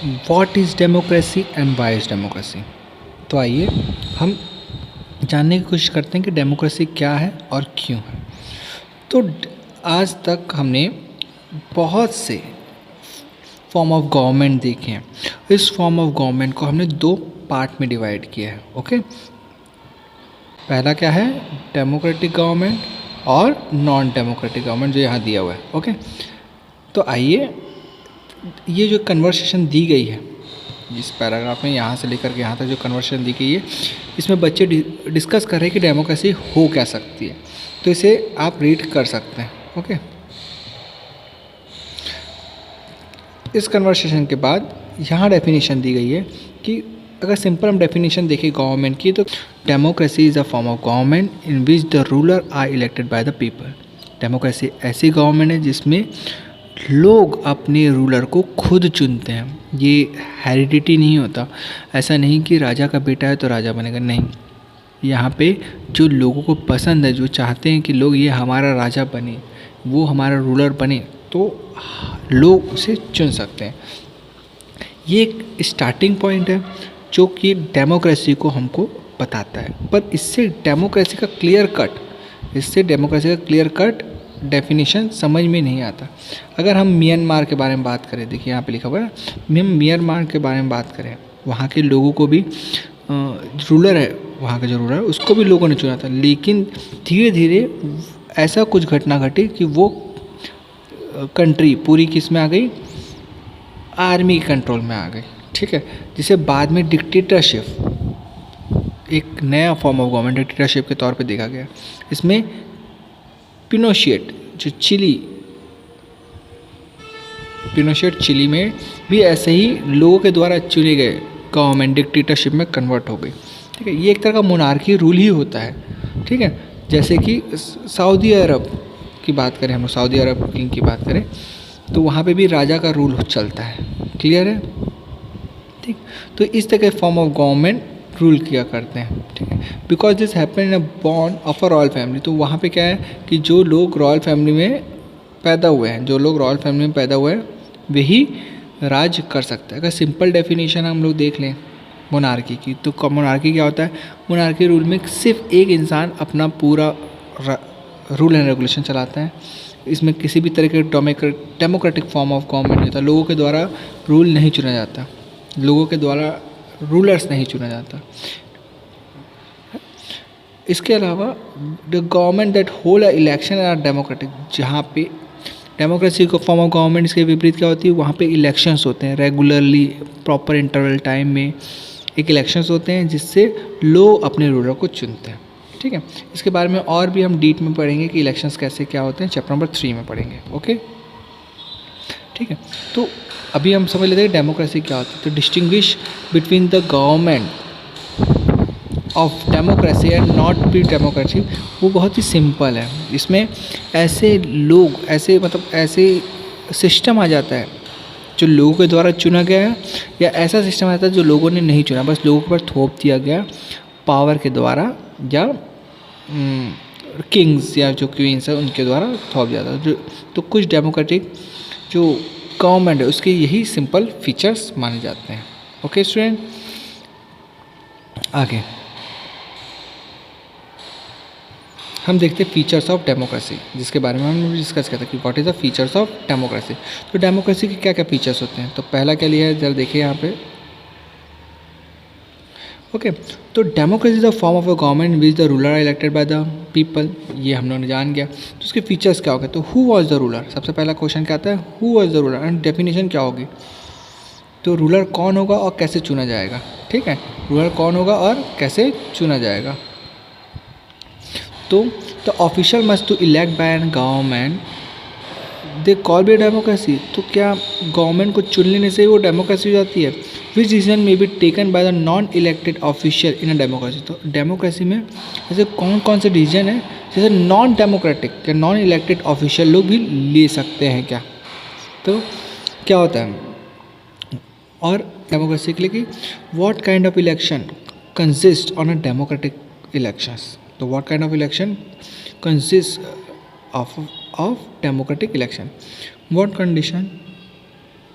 What is democracy and why is democracy. तो आइए हम जानने की कोशिश करते हैं कि डेमोक्रेसी क्या है और क्यों है। तो आज तक हमने बहुत से फॉर्म ऑफ गवर्नमेंट देखे हैं। इस फॉर्म ऑफ गवर्नमेंट को हमने दो पार्ट में डिवाइड किया है। ओके, पहला क्या है, डेमोक्रेटिक गवर्नमेंट और नॉन डेमोक्रेटिक गवर्नमेंट, जो यहाँ दिया हुआ है। ओके, तो आइए ये जो कन्वर्सेशन दी गई है इस पैराग्राफ में, यहाँ से लेकर के यहाँ तक जो कन्वर्सेशन दी गई है, इसमें बच्चे डिस्कस कर रहे हैं कि डेमोक्रेसी हो क्या सकती है। तो इसे आप रीड कर सकते हैं। ओके, इस कन्वर्सेशन के बाद यहाँ डेफिनेशन दी गई है कि अगर सिंपल हम डेफिनेशन देखें गवर्नमेंट की, तो democracy is a form of government in which the ruler are elected by the people. Democracy ऐसी गवर्नमेंट है जिसमें लोग अपने रूलर को खुद चुनते हैं। ये हेरिडिटी नहीं होता, ऐसा नहीं कि राजा का बेटा है तो राजा बनेगा, नहीं। यहाँ पे जो लोगों को पसंद है, जो चाहते हैं कि लोग ये हमारा राजा बने, वो हमारा रूलर बने, तो लोग उसे चुन सकते हैं। ये एक स्टार्टिंग पॉइंट है जो कि डेमोक्रेसी को हमको बताता है। पर इससे डेमोक्रेसी का क्लियर कट डेफिनेशन समझ में नहीं आता। अगर हम म्यांमार के बारे में बात करें, देखिए यहाँ पे लिखा हुआ है, हम म्यांमार के बारे में बात करें, वहाँ के लोगों को भी रूलर है, वहाँ का जो रूलर है उसको भी लोगों ने चुना था, लेकिन धीरे धीरे ऐसा कुछ घटना घटी कि वो कंट्री पूरी किस में आ गई, आर्मी के कंट्रोल में आ गई। ठीक है, जिसे बाद में डिक्टेटरशिप, एक नया फॉर्म ऑफ गवर्नमेंट डिक्टेटरशिप के तौर पे देखा गया। इसमें पिनोशेट जो पिनोशेट चिली में भी ऐसे ही लोगों के द्वारा चुने गए गवर्नमेंट डिक्टेटरशिप में कन्वर्ट हो गई। ठीक है, ये एक तरह का मोनार्की रूल ही होता है। ठीक है, जैसे कि सऊदी अरब की बात करें, हम लोग सऊदी अरब किंग की बात करें, तो वहाँ पे भी राजा का रूल चलता है। क्लियर है? ठीक, तो इस तरह के फॉर्म ऑफ गवर्नमेंट रूल किया करते हैं। ठीक है, because this happen in a born of a royal family. तो वहाँ पे क्या है कि जो लोग रॉयल फैमिली में पैदा हुए हैं, वही राज कर सकता है। अगर सिंपल डेफिनेशन हम लोग देख लें मोनार्की की, तो मोनार्की क्या होता है, मोनार्की रूल में सिर्फ एक इंसान अपना पूरा रूल एंड रेगुलेशन चलाता है। इसमें किसी भी तरह के डेमोक्रेटिक फॉर्म ऑफ गवर्नमेंट नहीं होता, लोगों के द्वारा रूल नहीं चुना जाता, लोगों के द्वारा रूलर्स नहीं चुना जाता। इसके अलावा the government that hold election are democratic, जहाँ पे डेमोक्रेसी को फॉर्म ऑफ गवर्नमेंट इसके विपरीत क्या होती है, वहाँ पे इलेक्शंस होते हैं रेगुलरली, प्रॉपर इंटरवल टाइम में एक इलेक्शंस होते हैं जिससे लोग अपने रूलर को चुनते हैं। ठीक है, इसके बारे में और भी हम डीप में पढ़ेंगे कि इलेक्शंस कैसे क्या होते हैं, चैप्टर नंबर 3 में पढ़ेंगे। ओके, ठीक है, तो अभी हम समझ लेते हैं डेमोक्रेसी क्या होती है। तो distinguish between the government of democracy and not be democracy, वो बहुत ही सिंपल है। इसमें ऐसे सिस्टम आ जाता है जो लोगों के द्वारा चुना गया है, या ऐसा सिस्टम आता है जो लोगों ने नहीं चुना, बस लोगों पर थोप दिया गया पावर के द्वारा, या किंग्स या जो क्वींस है उनके द्वारा थोप दिया था। तो कुछ डेमोक्रेटिक जो गवर्नमेंट है उसके यही सिंपल फीचर्स माने जाते हैं। ओके स्टूडेंट, आगे हम देखते हैं फीचर्स ऑफ डेमोक्रेसी, जिसके बारे में हमने डिस्कस किया था कि what is the features of democracy. तो डेमोक्रेसी के क्या क्या फीचर्स होते हैं, तो पहला क्या लिया है जरा देखिए यहाँ पे। ओके, तो democracy is a form of a government which the ruler are elected by the people, ये हम लोगों ने जान गया। तो उसके फीचर्स क्या हो गए, तो हु वॉज द रूलर, सबसे पहला क्वेश्चन क्या आता है, who was the ruler, and definition क्या होगी, तो रूलर कौन होगा और कैसे चुना जाएगा। ठीक है, रूलर कौन होगा और कैसे चुना जाएगा। तो the official must to elect by an government they call be democracy, तो क्या गवर्नमेंट को चुन लेने से वो डेमोक्रेसी हो जाती है। Which decision may be taken by the non elected official in a democracy, तो डेमोक्रेसी में ऐसे कौन कौन से डिसीजन है जैसे नॉन डेमोक्रेटिक या नॉन इलेक्टेड ऑफिशियल लोग भी ले सकते हैं क्या, तो क्या होता है। और डेमोक्रेसी के लिए कि what kind of election consist on a democratic elections, तो what kind of election consist of democratic election, what condition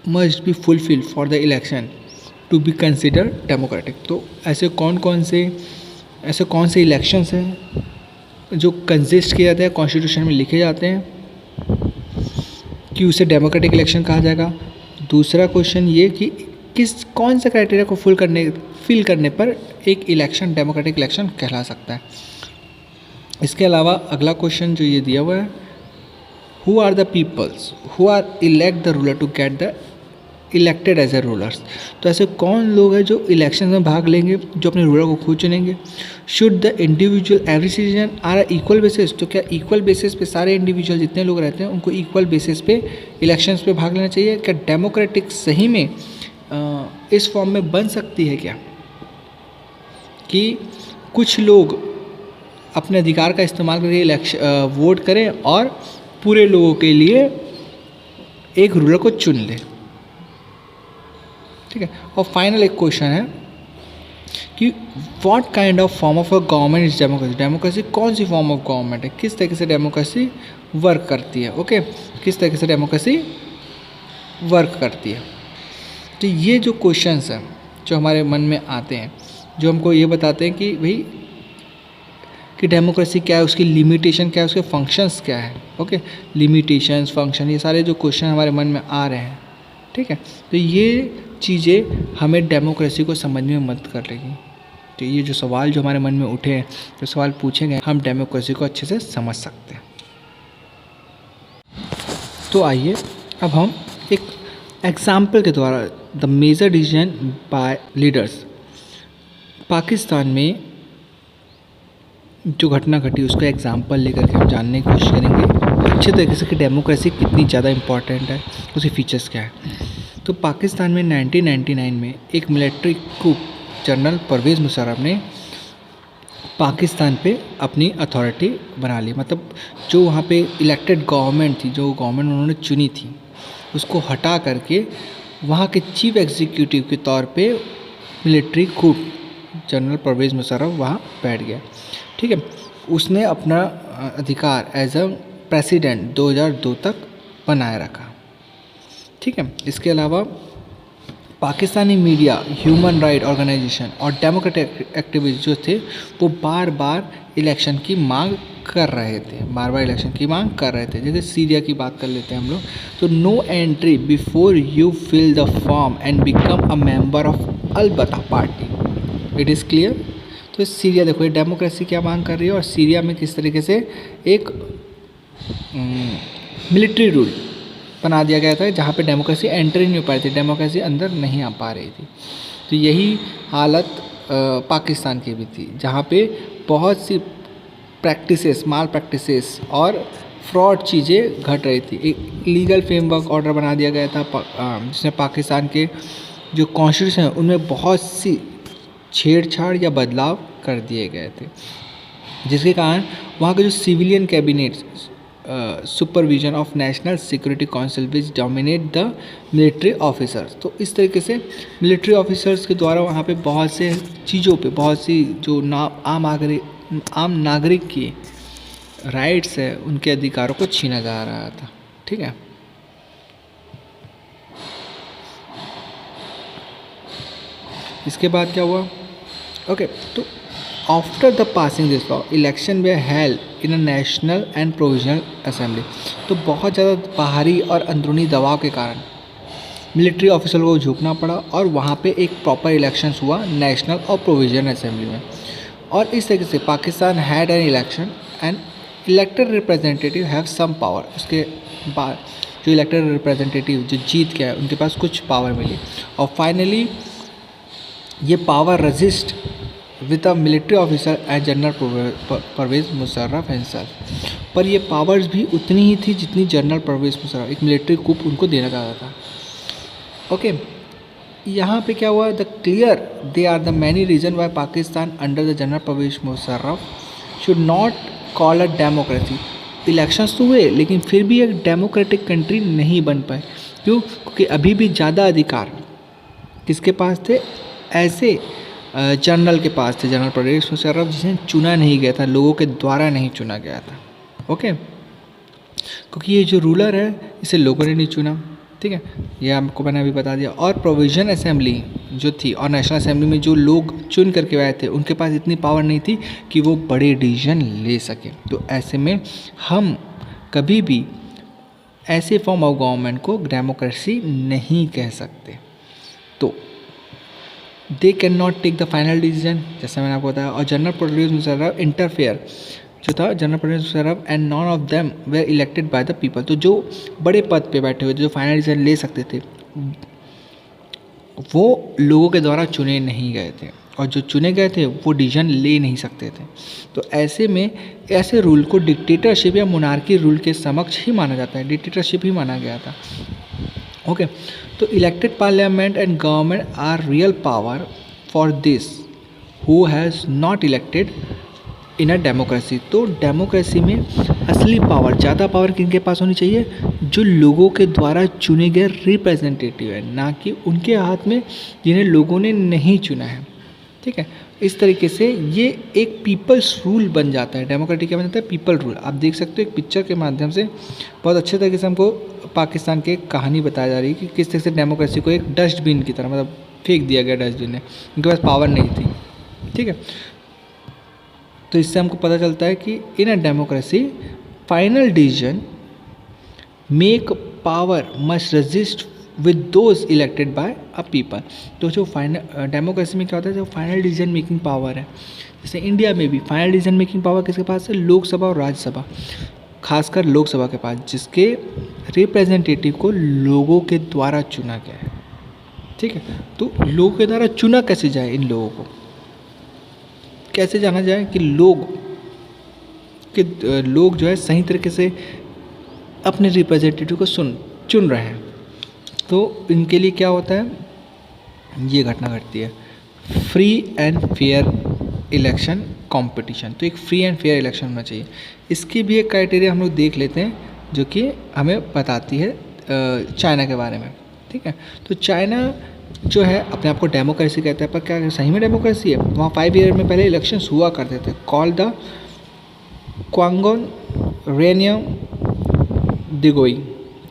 must be fulfil for the election to be consider democratic. तो ऐसे कौन से इलेक्शंस हैं जो कंसिस्ट किए जाते हैं, कॉन्स्टिट्यूशन में लिखे जाते हैं कि उसे डेमोक्रेटिक इलेक्शन कहा जाएगा। दूसरा क्वेश्चन ये कि कौन सा क्राइटेरिया को फिल करने पर एक इलेक्शन डेमोक्रेटिक इलेक्शन कहला सकता है। इसके अलावा अगला क्वेश्चन जो ये दिया हुआ है, who are the peoples who are elect the ruler to get the elected as a rulers. तो ऐसे कौन लोग हैं जो इलेक्शन में भाग लेंगे, जो अपने रूलर को खुद चुनेंगे। Should the individual every citizen are equal basis. तो क्या इक्वल बेसिस पे सारे इंडिविजुअल जितने लोग रहते हैं उनको इक्वल बेसिस पे इलेक्शंस पे भाग लेना चाहिए। क्या डेमोक्रेटिक सही में इस फॉर्म में बन सकती है क्या कि कुछ लोग अपने अधिकार का इस्तेमाल करके वोट करें और पूरे लोगों के लिए एक रूलर को चुन ले। ठीक है। और फाइनल एक क्वेश्चन है कि what kind of form of a government is democracy. Democracy कौन सी फॉर्म ऑफ गवर्नमेंट है, किस तरीके से डेमोक्रेसी वर्क करती है। ओके, किस तरीके से डेमोक्रेसी वर्क करती है। तो ये जो क्वेश्चंस हैं जो हमारे मन में आते हैं, जो हमको ये बताते हैं कि भाई कि डेमोक्रेसी क्या है, उसकी लिमिटेशन क्या है, उसके फंक्शंस क्या है। ओके, लिमिटेशंस, फंक्शन, ये सारे जो क्वेश्चन हमारे मन में आ रहे हैं, ठीक है, तो ये चीज़ें हमें डेमोक्रेसी को समझने में मदद कर लेगी। तो ये जो सवाल जो हमारे मन में उठे हैं, जो सवाल पूछे गए, हम डेमोक्रेसी को अच्छे से समझ सकते हैं। तो आइए अब हम एक एग्जाम्पल के द्वारा the major decision by leaders, Pakistan में जो घटना घटी उसका एग्जाम्पल लेकर के हम जानने की कोशिश करेंगे अच्छे तरीके से कि डेमोक्रेसी कितनी ज़्यादा इम्पॉर्टेंट है, उसके फीचर्स क्या है। तो पाकिस्तान में 1999 में एक मिलिट्री कूप जनरल परवेज़ मुशर्रफ ने पाकिस्तान पे अपनी अथॉरिटी बना ली। मतलब जो वहाँ पे इलेक्टेड गवर्नमेंट थी, जो गवर्नमेंट उन्होंने चुनी थी, उसको हटा करके वहाँ के चीफ एग्जीक्यूटिव के तौर पे मिलिट्री कूप जनरल परवेज़ मुशर्रफ वहाँ बैठ गया। ठीक है, उसने अपना अधिकार एज अ प्रेसिडेंट 2002 तक बनाए रखा। ठीक है, इसके अलावा Pakistani media, human right organisation और डेमोक्रेटिक एक्टिविस्ट जो थे वो बार बार इलेक्शन की मांग कर रहे थे। जैसे सीरिया की बात कर लेते हैं हम लोग, तो no entry before you fill the form and become a member of al Baath party. It is clear. तो सीरिया देखो, ये डेमोक्रेसी क्या मांग कर रही है और सीरिया में किस तरीके से एक मिलिट्री रूल बना दिया गया था जहाँ पे डेमोक्रेसी एंटर ही नहीं हो पा रही थी, डेमोक्रेसी अंदर नहीं आ पा रही थी। तो यही हालत पाकिस्तान की भी थी, जहाँ पे बहुत सी माल प्रैक्टिसेस और फ्रॉड चीज़ें घट रही थी। एक लीगल फ्रेमवर्क ऑर्डर बना दिया गया था जिसमें पाकिस्तान के जो कॉन्स्टिट्यूशन है उनमें बहुत सी छेड़छाड़ या बदलाव कर दिए गए थे, जिसके कारण वहाँ के जो civilian cabinet supervision of national security council which dominate the military officers. तो इस तरीके से मिलिट्री ऑफिसर्स के द्वारा वहाँ पे बहुत से चीज़ों पे, बहुत सी जो आम नागरिक की राइट्स है, उनके अधिकारों को छीना जा रहा था। ठीक है, इसके बाद क्या हुआ? ओके, तो after the passing this law election way held in a national and provisional assembly. तो बहुत ज़्यादा बाहरी और अंदरूनी दबाव के कारण मिलिट्री ऑफिसर को झुकना पड़ा और वहाँ पे एक प्रॉपर इलेक्शंस हुआ नेशनल और प्रोविजनल असेंबली में। और इस तरीके से Pakistan had an election and elected representative have some power. उसके बाद जो इलेक्टेड रिप्रेजेंटेटिव जो जीत गया उनके पास कुछ पावर मिली और फाइनली ये power rested with a military officer and general Pervez Musharraf himself. पर ये पावर्स भी उतनी ही थी जितनी जनरल परवेज़ मुशर्रफ, एक मिलिट्री कूप, उनको देना चाहता था। ओके, यहाँ पे क्या हुआ? The clear they are the many reason why Pakistan under the general Pervez Musharraf should not call a democracy. Elections तो हुए लेकिन फिर भी एक डेमोक्रेटिक कंट्री नहीं बन पाए। क्यों? क्योंकि अभी भी ज़्यादा अधिकार किसके पास थे? ऐसे जनरल के पास थे, जनरल परवेज़ मुशर्रफ, जिसे चुना नहीं गया था, लोगों के द्वारा नहीं चुना गया था। ओके, क्योंकि ये जो रूलर है इसे लोगों ने नहीं चुना, ठीक है, ये आपको मैंने अभी बता दिया। और प्रोविजन असेंबली जो थी और नेशनल असेंबली में जो लोग चुन करके आए थे उनके पास इतनी पावर नहीं थी कि वो बड़े डिसीजन ले सके। तो ऐसे में हम कभी भी ऐसे फॉर्म ऑफ गवर्नमेंट को डेमोक्रेसी नहीं कह सकते। तो they can not take the final decision, जैसे मैंने आपको बताया। और जनरल प्रोड्यूस मुशर्रफ इंटरफेयर जो था, general produce Musharraf and none of them were elected by the people. तो जो बड़े पद पे बैठे हुए जो फाइनल डिसीजन ले सकते थे वो लोगों के द्वारा चुने नहीं गए थे, और जो चुने गए थे वो डिसीजन ले नहीं सकते थे। तो ऐसे में ऐसे रूल को डिक्टेटरशिप या मोनार्की रूल के समक्ष ही माना जाता है, डिक्टेटरशिप ही माना गया था। ओके, तो elected parliament and government are real power for this who has not elected in a democracy. तो डेमोक्रेसी में असली पावर, ज़्यादा पावर किनके पास होनी चाहिए? जो लोगों के द्वारा चुने गए रिप्रेजेंटेटिव है, ना कि उनके हाथ में जिन्हें लोगों ने नहीं चुना है। ठीक है, इस तरीके से ये एक पीपल्स रूल बन जाता है। डेमोक्रेटिक क्या बन जाता है? People rule. आप देख सकते हो एक पिक्चर के माध्यम से बहुत अच्छे तरीके से हमको पाकिस्तान की कहानी बताई जा रही है कि किस तरह से डेमोक्रेसी को एक डस्टबिन की तरह मतलब फेंक दिया गया डस्टबिन में, उनके पास पावर नहीं थी। ठीक है, तो इससे हमको पता चलता है कि in a democracy final decision make power must resist with those elected by a people. तो जो फाइनल डेमोक्रेसी में क्या होता है, जो फाइनल डिसीजन मेकिंग पावर है, जैसे इंडिया में भी फाइनल डिसीजन मेकिंग पावर किसके पास है? लोकसभा और राज्यसभा, खासकर लोकसभा के पास, जिसके रिप्रेजेंटेटिव को लोगों के द्वारा चुना गया है। ठीक है, तो लोगों के द्वारा चुना कैसे जाए? इन लोगों को कैसे जाना जाए कि लोग जो है सही तरीके से अपने रिप्रेजेंटेटिव को चुन रहे हैं। तो इनके लिए क्या होता है? ये घटना घटती है, free and fair election competition. तो एक फ्री एंड फेयर इलेक्शन होना चाहिए। इसकी भी एक क्राइटेरिया हम लोग देख लेते हैं जो कि हमें बताती है चाइना के बारे में। ठीक है, तो चाइना जो है अपने आप को डेमोक्रेसी कहता है, पर क्या सही में डेमोक्रेसी है? वहाँ 5 ईयर में पहले इलेक्शंस हुआ करते थे, कॉल्ड द क्वांगोन रेनियम दिगोई।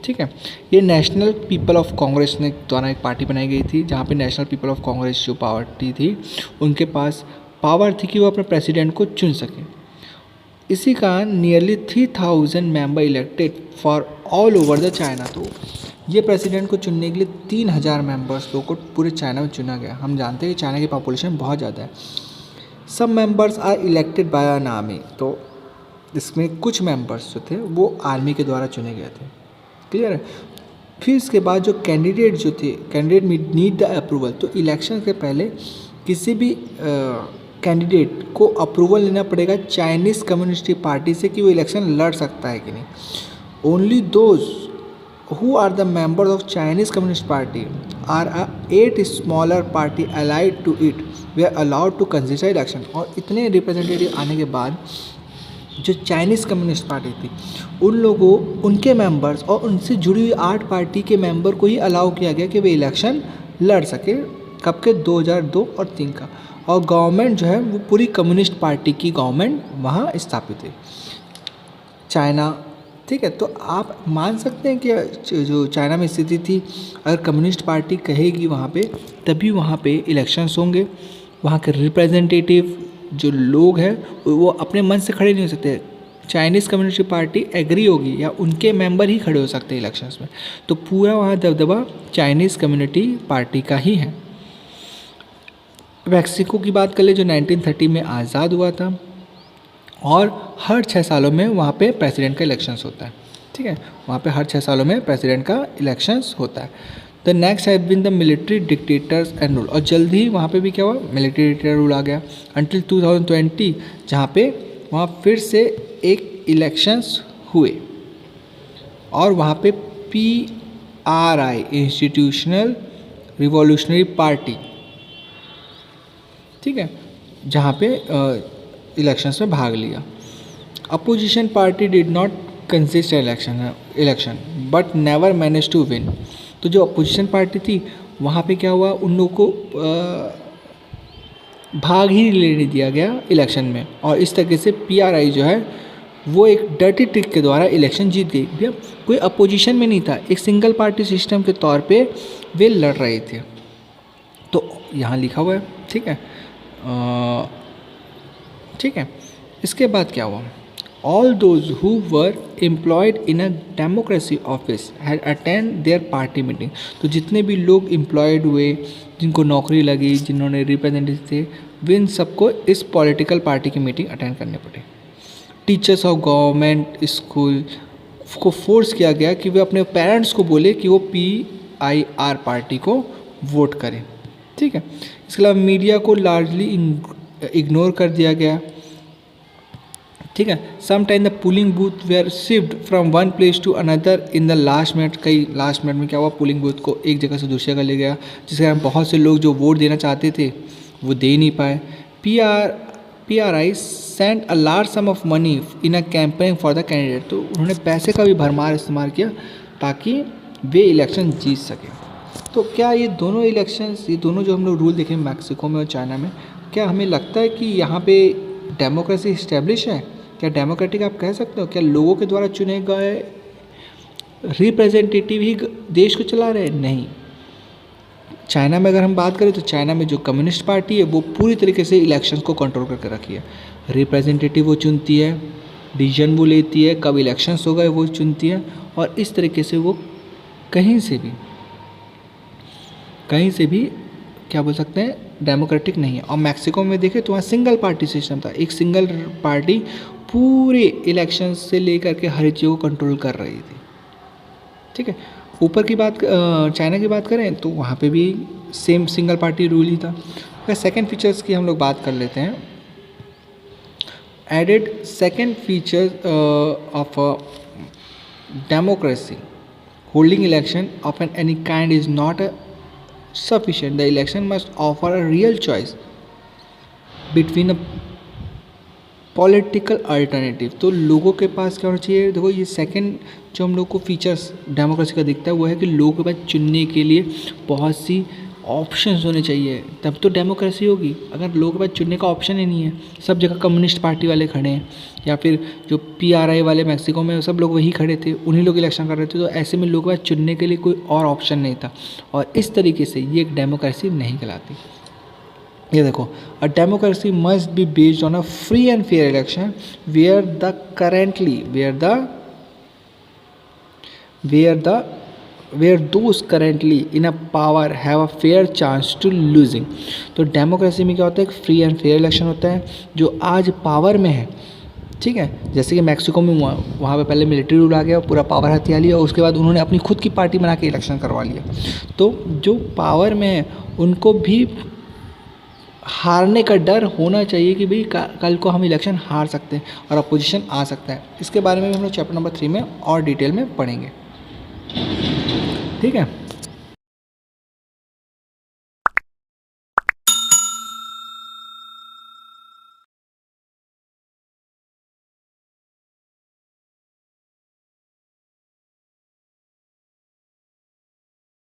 ठीक है, ये नेशनल पीपल ऑफ कांग्रेस ने द्वारा एक पार्टी बनाई गई थी, जहाँ पे नेशनल पीपल ऑफ कांग्रेस जो पार्टी थी उनके पास पावर थी कि वो अपने प्रेसिडेंट को चुन सकें। इसी कारण nearly 3000 member elected for all over the China. तो ये प्रेसिडेंट को चुनने के लिए 3000 मेंबर्स लोगों को पूरे चाइना में चुना गया। हम जानते हैं कि चाइना की पॉपुलेशन बहुत ज़्यादा है। सब members are elected by an army. तो इसमें कुछ मेंबर्स जो थे वो आर्मी के द्वारा चुने गए थे। क्लियर है? फिर इसके बाद जो कैंडिडेट जो थे, कैंडिडेट नीड द अप्रूवल। तो इलेक्शन से पहले किसी भी कैंडिडेट को अप्रूवल लेना पड़ेगा चाइनीज़ कम्युनिस्ट पार्टी से कि वो इलेक्शन लड़ सकता है कि नहीं। Only those who are the members of Chinese Communist Party are a 8 smaller party allied to it were allowed to contest election। और इतने रिप्रेजेंटेटिव आने के बाद जो चाइनीज़ कम्युनिस्ट पार्टी थी उन लोगों, उनके मेंबर्स और उनसे जुड़ी हुई 8 पार्टी के मेंबर को ही अलाउ किया गया कि वे इलेक्शन लड़ सके। कब के? 2002 और 3 का। और गवर्नमेंट जो है वो पूरी कम्युनिस्ट पार्टी की गवर्नमेंट वहाँ स्थापित है चाइना। ठीक है, तो आप मान सकते हैं कि जो चाइना में स्थिति थी, अगर कम्युनिस्ट पार्टी कहेगी वहाँ पे तभी वहाँ पे इलेक्शंस होंगे। वहाँ के रिप्रेजेंटेटिव जो लोग हैं वो अपने मन से खड़े नहीं हो सकते। चाइनीज़ कम्युनिस्ट पार्टी एग्री होगी या उनके मेंबर ही खड़े हो सकते हैं इलेक्शंस में। तो पूरा वहाँ दबदबा चाइनीज़ कम्युनिटी पार्टी का ही है। मैक्सिको की बात कर ले जो 1930 में आज़ाद हुआ था, और हर 6 सालों में वहाँ पे प्रेसिडेंट का इलेक्शंस होता है। ठीक है, वहाँ पे हर 6 सालों में प्रेसिडेंट का इलेक्शंस होता है। The next have been the military dictators and rule. और जल्द ही वहाँ पे भी क्या हुआ? मिलिट्री डिक्टेटर रूल आ गया अंटिल 2020, जहाँ पे वहाँ फिर से एक इलेक्शंस हुए और वहाँ पे PRI इंस्टीट्यूशनल रिवॉल्यूशनरी पार्टी, ठीक है, जहाँ पे इलेक्शंस में भाग लिया। Opposition party did not consist election but never manage to win. तो जो अपोजिशन पार्टी थी वहाँ पे क्या हुआ? उन लोगों को भाग ही नहीं लेने दिया गया इलेक्शन में, और इस तरीके से PRI जो है वो एक डर्टी ट्रिक के द्वारा इलेक्शन जीत गई। भैया कोई अपोजिशन में नहीं था, एक सिंगल पार्टी सिस्टम के तौर पे वे लड़ रहे थे। तो यहाँ लिखा हुआ है, ठीक है। ठीक है, इसके बाद क्या हुआ, all those who were employed in a democracy office had attend there party meeting. तो जितने भी लोग एम्प्लॉयड हुए, जिनको नौकरी लगी, जिन्होंने रिप्रेजेंटेटिव थे, वे इन सबको इस पॉलिटिकल पार्टी की मीटिंग अटेंड करने पड़े। टीचर्स ऑफ गवर्नमेंट स्कूल को फोर्स किया गया कि वे अपने पेरेंट्स को बोले कि वो PIR पार्टी को वोट करें, ठीक है। इसके अलावा मीडिया को लार्जली इग्नोर कर दिया गया, ठीक है। Some time the polling booth were shift from one place to another in the last minute. कई लास्ट मिनट में क्या हुआ, पोलिंग बूथ को एक जगह से दूसरी जगह ले गया, जिसके कारण बहुत से लोग जो वोट देना चाहते थे वो दे नहीं पाए। PRI sent a large some of money in a campaign for the candidate. तो उन्होंने पैसे का भी भरमार इस्तेमाल किया ताकि वे इलेक्शन जीत सकें। तो क्या ये दोनों इलेक्शंस, ये दोनों जो हम लोग रूल देखें मैक्सिको में और चाइना में, क्या हमें लगता है कि यहाँ पे डेमोक्रेसी इस्टेब्लिश है? क्या डेमोक्रेटिक आप कह सकते हो? क्या लोगों के द्वारा चुने गए रिप्रेजेंटेटिव ही देश को चला रहे हैं? नहीं। चाइना में अगर हम बात करें तो चाइना में जो कम्युनिस्ट पार्टी है वो पूरी तरीके से इलेक्शंस को कंट्रोल करके रखी है। रिप्रेजेंटेटिव वो चुनती है, डिसीजन वो लेती है, कब इलेक्शंस हो गए वो चुनती है, और इस तरीके से वो कहीं से भी क्या बोल सकते हैं, डेमोक्रेटिक नहीं है। और मैक्सिको में देखें तो वहाँ सिंगल पार्टी सिस्टम था, एक सिंगल पार्टी पूरे इलेक्शन से लेकर के हर चीज़ को कंट्रोल कर रही थी, ठीक है। ऊपर की बात चाइना की बात करें तो वहाँ पे भी सेम सिंगल पार्टी रूल ही था। अगर सेकेंड फीचर्स की हम लोग बात कर लेते हैं, added second feature of democracy, holding election of any kind is not sufficient. The election must offer a real choice between a political alternative. तो लोगों के पास क्या होना चाहिए, देखो ये सेकंड जो हम लोग को फीचर्स डेमोक्रेसी का दिखता है वो है कि लोगों के पास चुनने के लिए बहुत सी ऑप्शंस होने चाहिए, तब तो डेमोक्रेसी होगी। अगर लोगों के पास चुनने का ऑप्शन ही नहीं है, सब जगह कम्युनिस्ट पार्टी वाले खड़े हैं, या फिर जो PRI वाले मैक्सिको में सब लोग वही खड़े थे, उन्हीं लोग इलेक्शन कर रहे थे, तो ऐसे में लोगों के पास चुनने के लिए कोई और ऑप्शन नहीं था, और इस तरीके से ये एक डेमोक्रेसी नहीं कहलाती। ये देखो, a democracy must be based on a free and fair election where those currently in a power have a fair chance to losing। तो डेमोक्रेसी में क्या होता है, एक फ्री एंड फेयर इलेक्शन होता है, जो आज पावर में है, ठीक है। जैसे कि मैक्सिको में हुआ, वहाँ पे पहले मिलिट्री रूल आ गया, पूरा पावर हथिया लिया, और उसके बाद उन्होंने अपनी खुद की पार्टी बना के इलेक्शन करवा लिया। तो जो पावर में है उनको भी हारने का डर होना चाहिए कि भाई कल को हम इलेक्शन हार सकते हैं और अपोजिशन आ सकता है। इसके बारे में हम लोग चैप्टर नंबर 3 में और डिटेल में पढ़ेंगे, ठीक है।